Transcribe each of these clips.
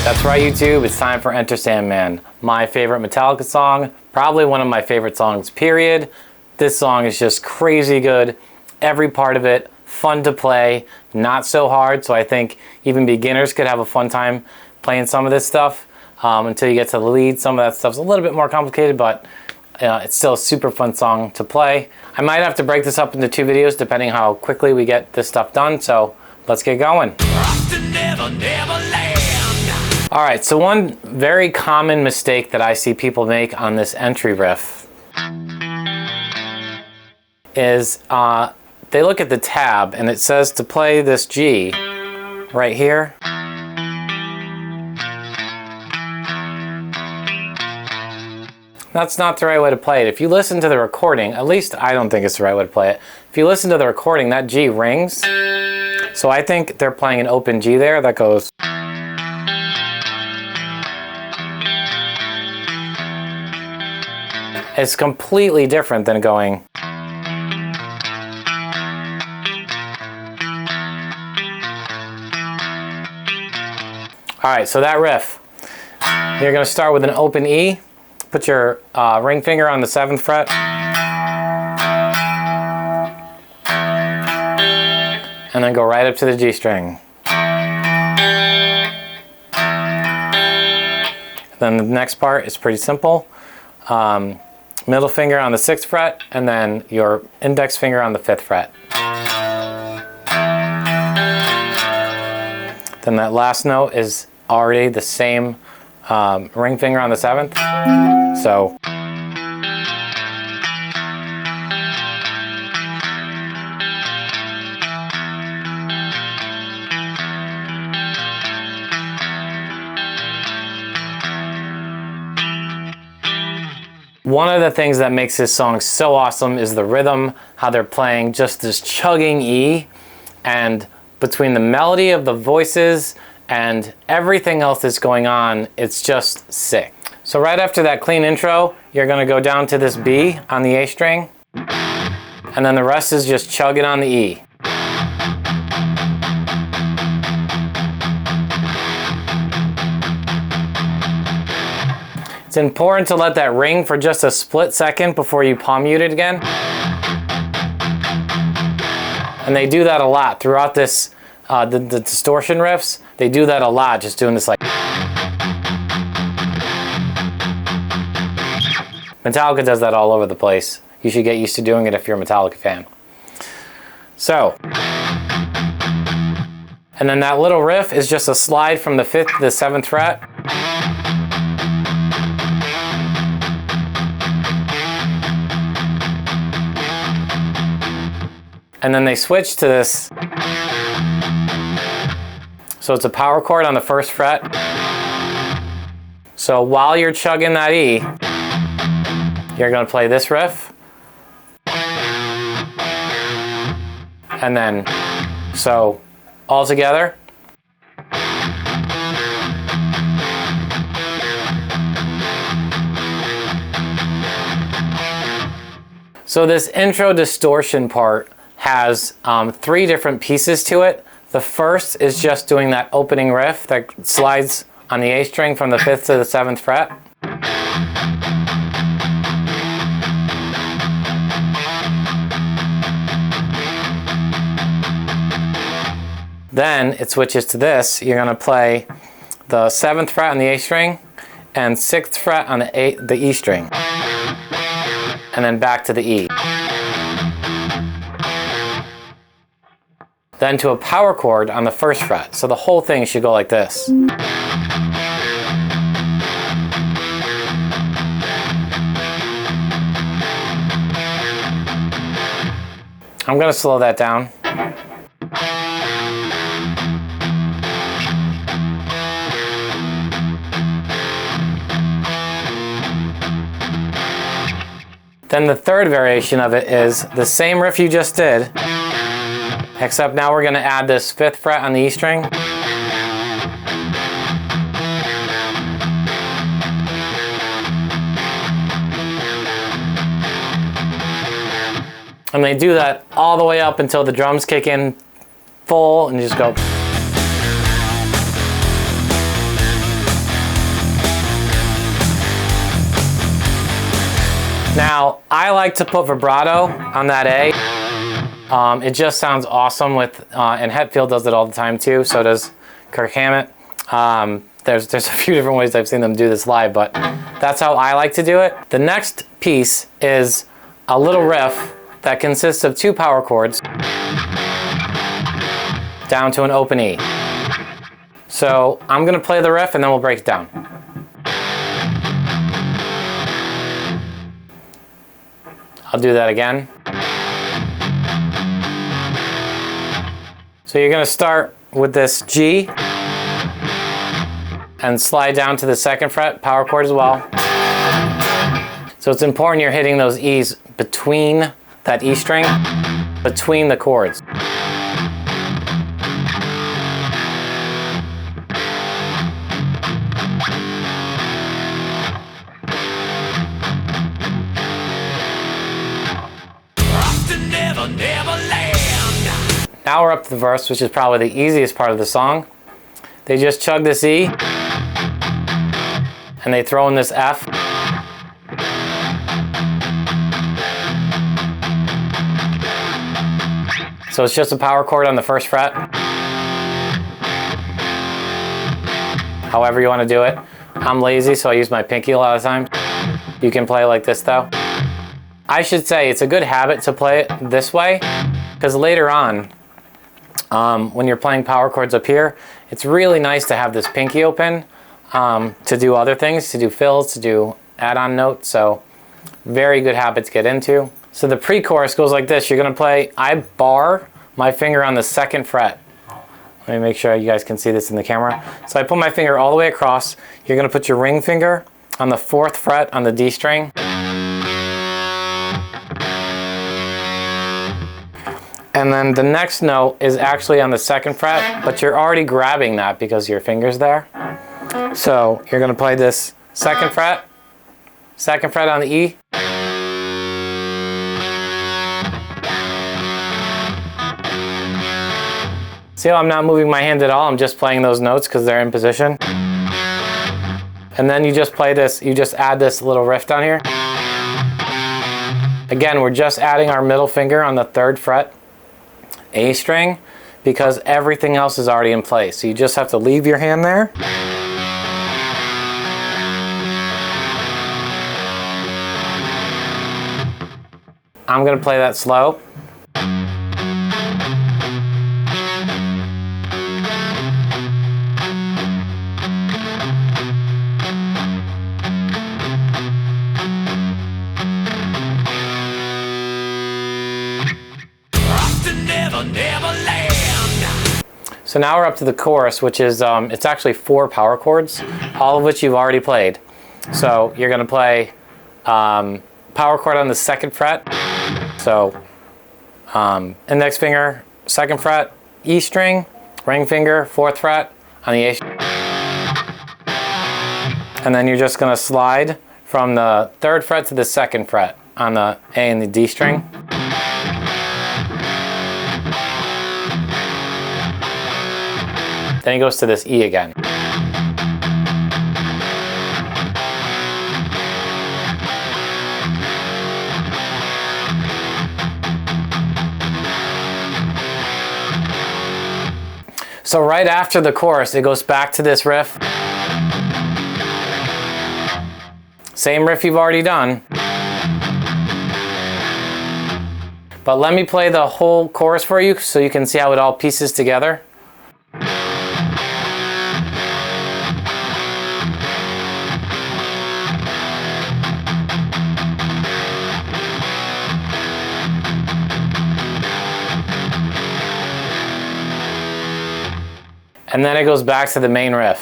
That's right, YouTube, it's time for Enter Sandman, my favorite Metallica song, probably one of my favorite songs, period. This song is just crazy good, every part of it, fun to play, not so hard, so I think even beginners could have a fun time playing some of this stuff until you get to the lead. Some of that stuff's a little bit more complicated, but it's still a super fun song to play. I might have to break this up into 2 videos depending how quickly we get this stuff done, so let's get going. Alright, so one very common mistake that I see people make on this entry riff is they look at the tab and it says to play this G right here. That's not the right way to play it. If you listen to the recording, at least I don't think it's the right way to play it. If you listen to the recording, that G rings. So I think they're playing an open G there that goes. It's completely different than going. Alright, so that riff. You're going to start with an open E. Put your ring finger on the 7th fret. And then go right up to the G string. Then the next part is pretty simple. Middle finger on the 6th fret, and then your index finger on the 5th fret. Then that last note is already the same ring finger on the 7th. So. One of the things that makes this song so awesome is the rhythm, how they're playing just this chugging E, and between the melody of the voices and everything else that's going on, it's just sick. So right after that clean intro, you're going to go down to this B on the A string, and then the rest is just chugging on the E. It's important to let that ring for just a split second before you palm mute it again. And they do that a lot throughout this, the distortion riffs. They do that a lot, just doing this like. Metallica does that all over the place. You should get used to doing it if you're a Metallica fan. So. And then that little riff is just a slide from the 5th to the 7th fret. And then they switch to this. So it's a power chord on the 1st fret. So while you're chugging that E, you're going to play this riff. And then, so all together. So this intro distortion part has 3 different pieces to it. The first is just doing that opening riff that slides on the A string from the 5th to the 7th fret. Then it switches to this. You're going to play the 7th fret on the A string and 6th fret on the E string. And then back to the E. Then to a power chord on the 1st fret. So the whole thing should go like this. I'm going to slow that down. Then the third variation of it is the same riff you just did, except now we're going to add this 5th fret on the E string. And they do that all the way up until the drums kick in full and you just go. Now, I like to put vibrato on that A. It just sounds awesome with, and Hetfield does it all the time too, so does Kirk Hammett. There's a few different ways I've seen them do this live, but that's how I like to do it. The next piece is a little riff that consists of 2 power chords down to an open E. So I'm gonna play the riff and then we'll break it down. I'll do that again. So you're gonna start with this G and slide down to the 2nd fret, power chord as well. So it's important you're hitting those E's between that E string, between the chords. Now we're up to the verse, which is probably the easiest part of the song. They just chug this E, and they throw in this F. So it's just a power chord on the 1st fret. However you want to do it. I'm lazy, so I use my pinky a lot of times. You can play like this though. I should say it's a good habit to play it this way, because later on, when you're playing power chords up here, it's really nice to have this pinky open to do other things, to do fills, to do add-on notes. So very good habit to get into. So the pre-chorus goes like this. You're gonna play, I bar my finger on the 2nd fret. Let me make sure you guys can see this in the camera. So I put my finger all the way across. You're gonna put your ring finger on the 4th fret on the D string. And then the next note is actually on the 2nd fret, but you're already grabbing that because your finger's there. So you're gonna play this 2nd fret on the E. See how I'm not moving my hand at all? I'm just playing those notes because they're in position. And then you just play this, you just add this little riff down here. Again, we're just adding our middle finger on the 3rd fret A string because everything else is already in place. So you just have to leave your hand there. I'm gonna play that slow. So now we're up to the chorus, which is, it's actually 4 power chords, all of which you've already played. So you're gonna play power chord on the 2nd fret. So index finger, 2nd fret, E string, ring finger, 4th fret on the A string. And then you're just gonna slide from the 3rd fret to the 2nd fret on the A and the D string. Then he goes to this E again. So right after the chorus, it goes back to this riff. Same riff you've already done. But let me play the whole chorus for you so you can see how it all pieces together. And then it goes back to the main riff.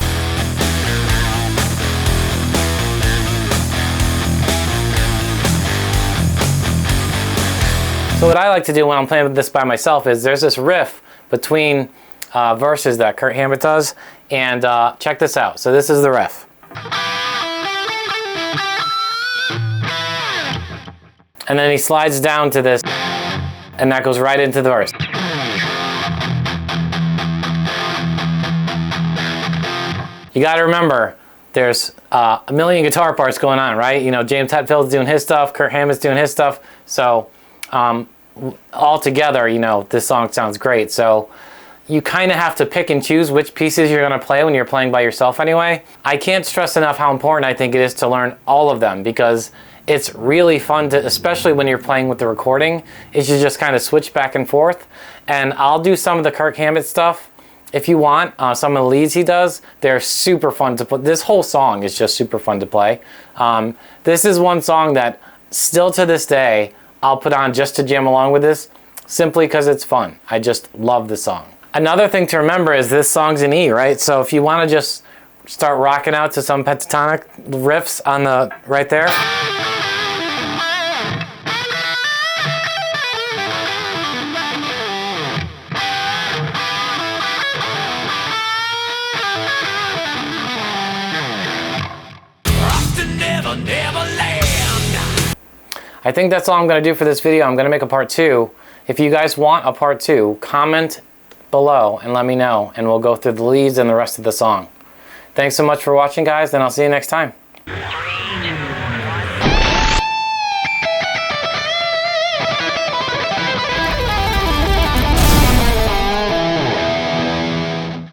So what I like to do when I'm playing this by myself is there's this riff between verses that Kirk Hammett does, and check this out. So this is the riff. And then he slides down to this, and that goes right into the verse. You got to remember, there's a million guitar parts going on, right? You know, James Hetfield's doing his stuff, Kirk Hammett's doing his stuff. So all together, you know, this song sounds great. So you kind of have to pick and choose which pieces you're going to play when you're playing by yourself anyway. I can't stress enough how important I think it is to learn all of them, because it's really fun to, especially when you're playing with the recording, is you just kind of switch back and forth. And I'll do some of the Kirk Hammett stuff if you want. Some of the leads he does, they're super fun to play. This whole song is just super fun to play. This is one song that still to this day I'll put on just to jam along with this, simply because it's fun. I just love the song. Another thing to remember is this song's in E, right? So if you want to just start rocking out to some pentatonic riffs on the right there. I think that's all I'm going to do for this video. I'm going to make a part 2. If you guys want a part 2, comment below and let me know, and we'll go through the leads and the rest of the song. Thanks so much for watching, guys, and I'll see you next time.